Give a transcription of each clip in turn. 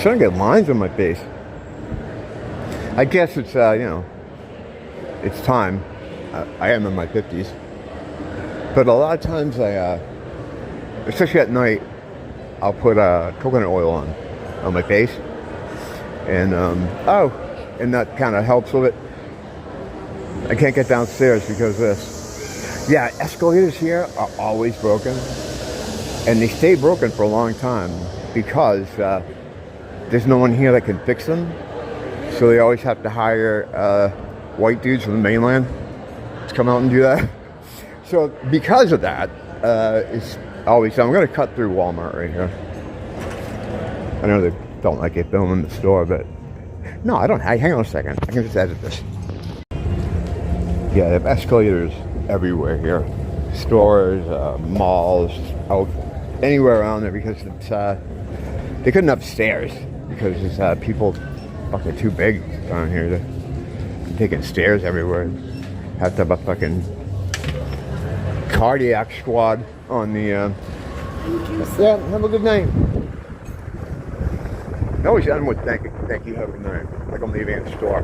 starting to get lines on my face. I guess it's, it's time. I am in my 50s. But a lot of times especially at night, I'll put coconut oil on my face. And, and that kind of helps with it. I can't get downstairs because of this. Yeah, escalators here are always broken. And they stay broken for a long time because there's no one here that can fix them. So they always have to hire white dudes from the mainland to come out and do that. So because of that, it's always, I'm going to cut through Walmart right here. I know they don't like it filming in the store, but no, I don't. Hang on a second. I can just edit this. Yeah, they have escalators everywhere here. Stores, malls, out anywhere around there because it's, they couldn't have stairs because it's people fucking too big down here to taking stairs everywhere. Have to have a fucking cardiac squad on the yeah, have a good night. I always end with thank you, have a good night. Like I'm leaving the store.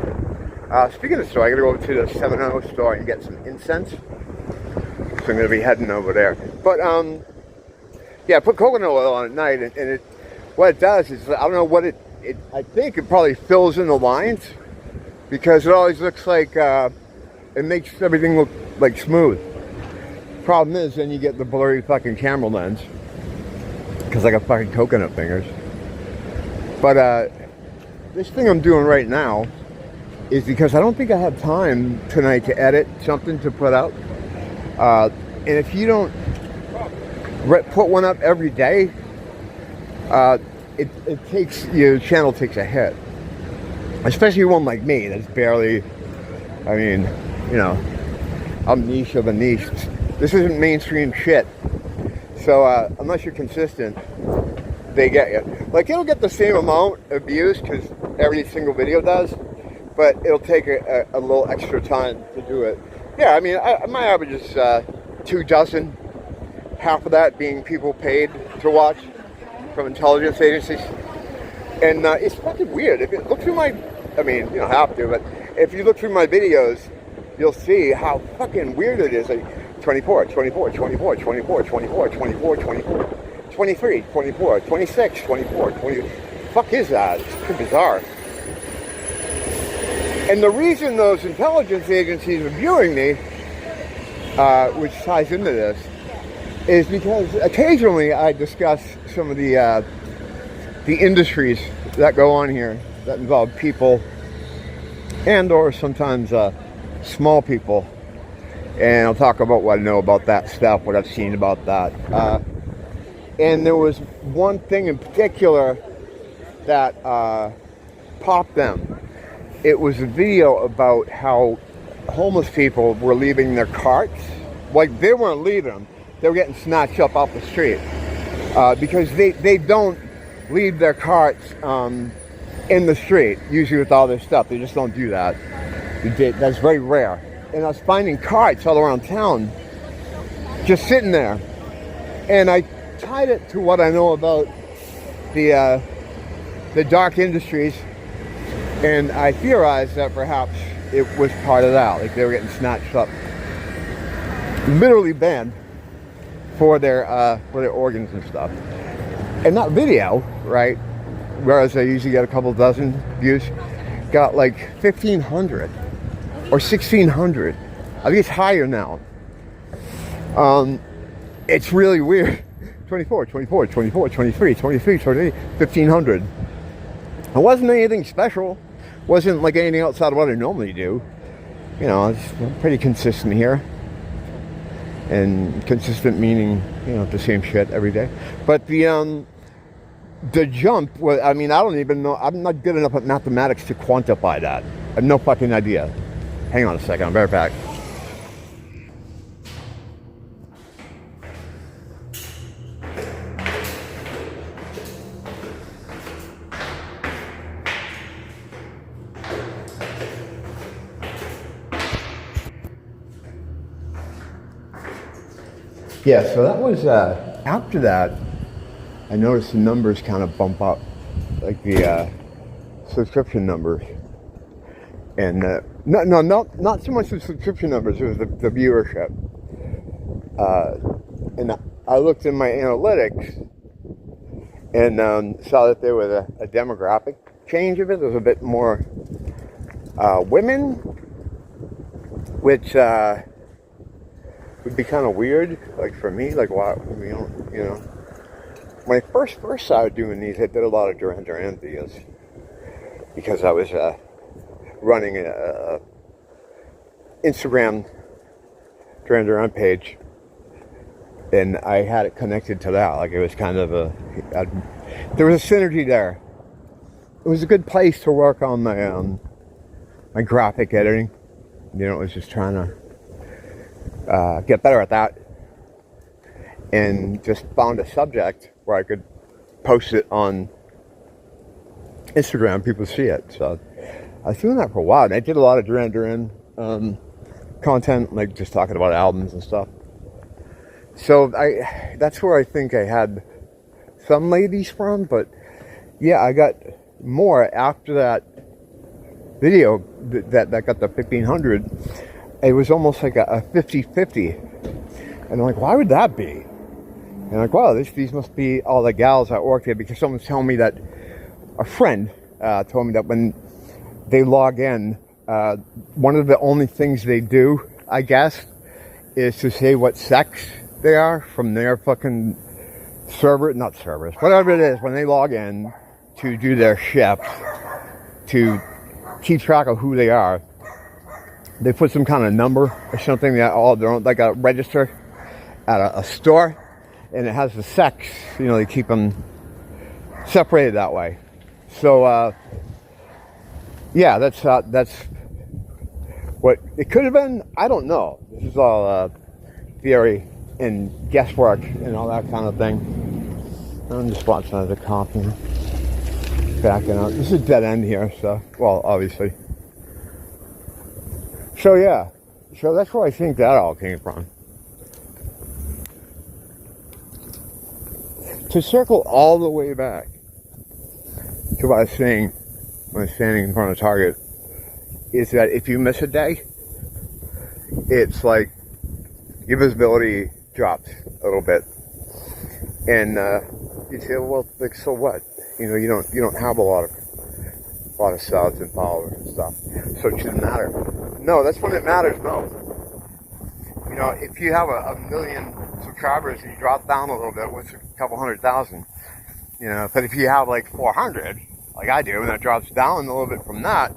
Speaking of the store, I gotta go over to the 700 store and get some incense. So I'm gonna be heading over there. But yeah, put coconut oil on at night, and it, what it does is, I don't know what I think it probably fills in the lines because it always looks like it makes everything look like smooth. Problem is, then you get the blurry fucking camera lens because I got fucking coconut fingers. But this thing I'm doing right now is because I don't think I have time tonight to edit something to put out. And if you don't put one up every day, it takes, your channel takes a hit. Especially one like me that's barely, I mean, you know, I'm niche of a niche. This isn't mainstream shit. So unless you're consistent, they get you. Like, it'll get the same amount of views because every single video does, but it'll take a little extra time to do it. Yeah, I mean, my average is 2 dozen, half of that being people paid to watch from intelligence agencies. And it's fucking weird. If you look through my, I mean, you don't have to, but if you look through my videos, you'll see how fucking weird it is. Like 24, 24, 24, 24, 24, 24, 24. 23, 24, 26, 24, 20. Fuck is that? It's pretty bizarre. And the reason those intelligence agencies are viewing me, which ties into this, is because occasionally I discuss some of the industries that go on here that involve people and or sometimes small people. And I'll talk about what I know about that stuff, what I've seen about that. And there was one thing in particular that popped them. It was a video about how homeless people were leaving their carts. Like, they weren't leaving them. They were getting snatched up off the street. Because they don't leave their carts in the street, usually with all their stuff. They just don't do that. That's very rare. And I was finding carts all around town just sitting there. And I tied it to what I know about the dark industries, and I theorized that perhaps it was part of that, like they were getting snatched up, literally banned for their organs and stuff. And that video, right, whereas I usually get a couple dozen views, got like 1,500 or 1,600. I think it's higher now. It's really weird. 24, 24, 24, 23, 23, 28, 1,500. It wasn't anything special. Wasn't like anything outside of what I normally do. You know, I'm pretty consistent here. And consistent meaning, you know, the same shit every day. But the jump was, I mean, I don't even know. I'm not good enough at mathematics to quantify that. I have no fucking idea. Hang on a second, I'll be right back. Yeah, so that was, after that, I noticed the numbers kind of bump up. like the subscription numbers, and not so much the subscription numbers, it was the viewership. And I looked in my analytics and saw that there was a demographic change of it. There was a bit more women, which would be kind of weird, like for me, like why we don't, you know. When I first started doing these, I did a lot of Duran Duran videos because I was running a Instagram Duran Duran page, and I had it connected to that. Like it was kind of there was a synergy there. It was a good place to work on my my graphic editing. You know, I was just trying to get better at that, and just found a subject where I could post it on Instagram. People see it. So I was doing that for a while. And I did a lot of Duran Duran content, like just talking about albums and stuff. So that's where I think I had some ladies from. But yeah, I got more after that video that got the 1,500. It was almost like a 50-50. And I'm like, why would that be? And I'm like, wow, these must be all the gals that work there, because someone's telling me that, a friend told me that when they log in, one of the only things they do, I guess, is to say what sex they are from their fucking not servers, whatever it is, when they log in to do their shift, to keep track of who they are. They put some kind of number or something that all their own, like a register at a store, and it has the sex. You know, they keep them separated that way. So yeah, that's what it could have been. I don't know. This is all theory and guesswork and all that kind of thing. I'm just watching another coffee, backing out. This is dead end here, so well, obviously. So yeah, so that's where I think that all came from. To circle all the way back to what I was saying when I was standing in front of Target, is that if you miss a day, it's like your visibility drops a little bit, and you say, well, like, so what? You know, you don't have a lot of subs and followers and stuff, so it shouldn't matter. No, that's when it matters most. You know, if you have a million subscribers and you drop down a little bit, what's a couple 100,000? You know, but if you have like 400, like I do, and that drops down a little bit from that,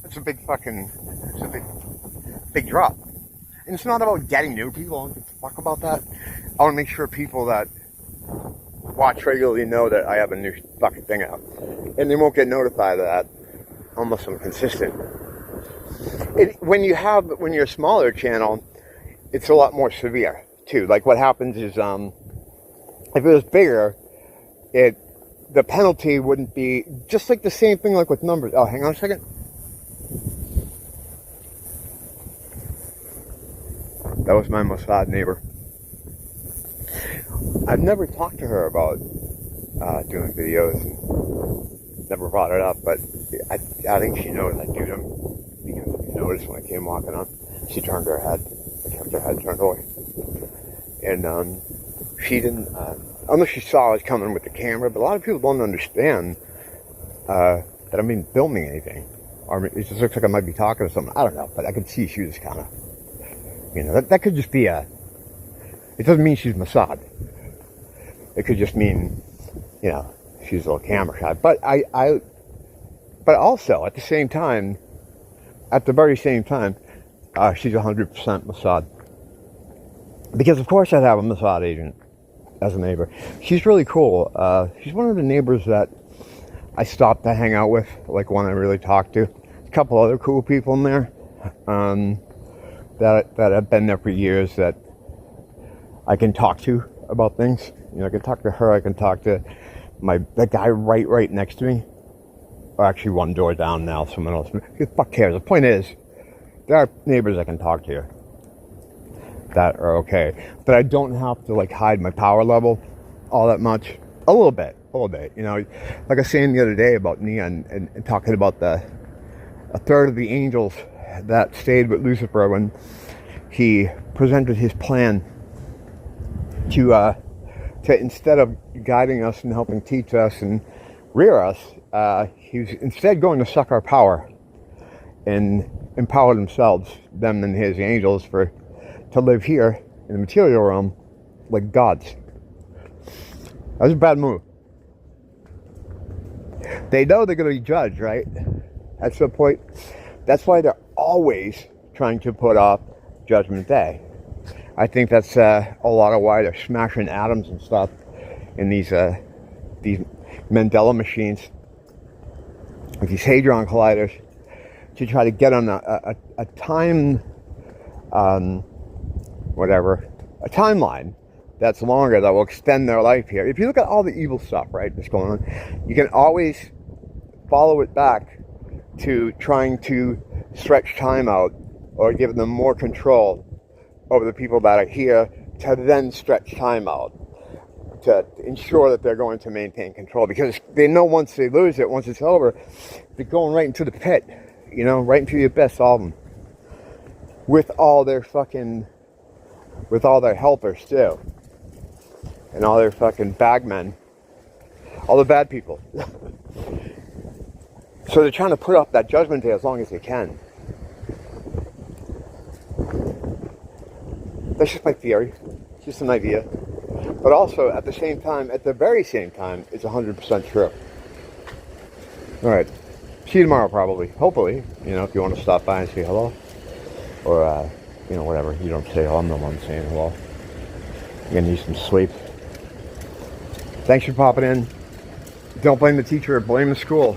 it's a big big drop. And it's not about getting new people. I don't give a fuck about that. I want to make sure people that watch regularly know that I have a new fucking thing out, and they won't get notified of that unless I'm consistent. When you're a smaller channel, it's a lot more severe too. Like what happens is, if it was bigger, the penalty wouldn't be just like the same thing like with numbers. Oh, hang on a second. That was my Mossad neighbor. I've never talked to her about doing videos, and never brought it up, but I think she knows I do them, because she noticed when I came walking up, she turned her head, kept her head turned away, and she didn't, unless she saw I was coming with the camera, but a lot of people don't understand that I'm even filming anything, or it just looks like I might be talking to someone. I don't know, but I could see she was kind of, you know, that could just be it doesn't mean she's Mossad. It could just mean, you know, she's a little camera shy. But but also at the same time, at the very same time, she's 100% Mossad. Because of course I'd have a Mossad agent as a neighbor. She's really cool. She's one of the neighbors that I stopped to hang out with, like one I really talked to. A couple other cool people in there that have been there for years that I can talk to about things. You know, I can talk to her. I can talk to the guy right next to me. Or actually, one door down now. Someone else. Who the fuck cares? The point is, there are neighbors I can talk to that are okay, but I don't have to like hide my power level all that much. A little bit, all day. You know, like I was saying the other day about Neon and talking about a third of the angels that stayed with Lucifer when he presented his plan to instead of guiding us and helping teach us and rear us, he was instead going to suck our power and empower themselves, them and his angels, to live here in the material realm like gods. That was a bad move. They know they're going to be judged, right? That's the point. That's why they're always trying to put off Judgment Day. I think that's a lot of why they're smashing atoms and stuff in these Mandela machines, with these hadron colliders, to try to get on a time, a timeline that's longer, that will extend their life here. If you look at all the evil stuff, right, that's going on, you can always follow it back to trying to stretch time out or give them more control over the people that are here, to then stretch time out to ensure that they're going to maintain control, because they know once they lose it, once it's over, they're going right into the pit, you know, right into the abyss, all of them, with all their helpers too, and all their fucking bagmen, all the bad people. So they're trying to put off that Judgment Day as long as they can. That's just my theory. It's just an idea. But also, at the very same time, it's 100% true. Alright. See you tomorrow, probably. Hopefully. You know, if you want to stop by and say hello. Or, you know, whatever. You don't say hello. I'm the one saying hello. I'm going to need some sleep. Thanks for popping in. Don't blame the teacher. Blame the school.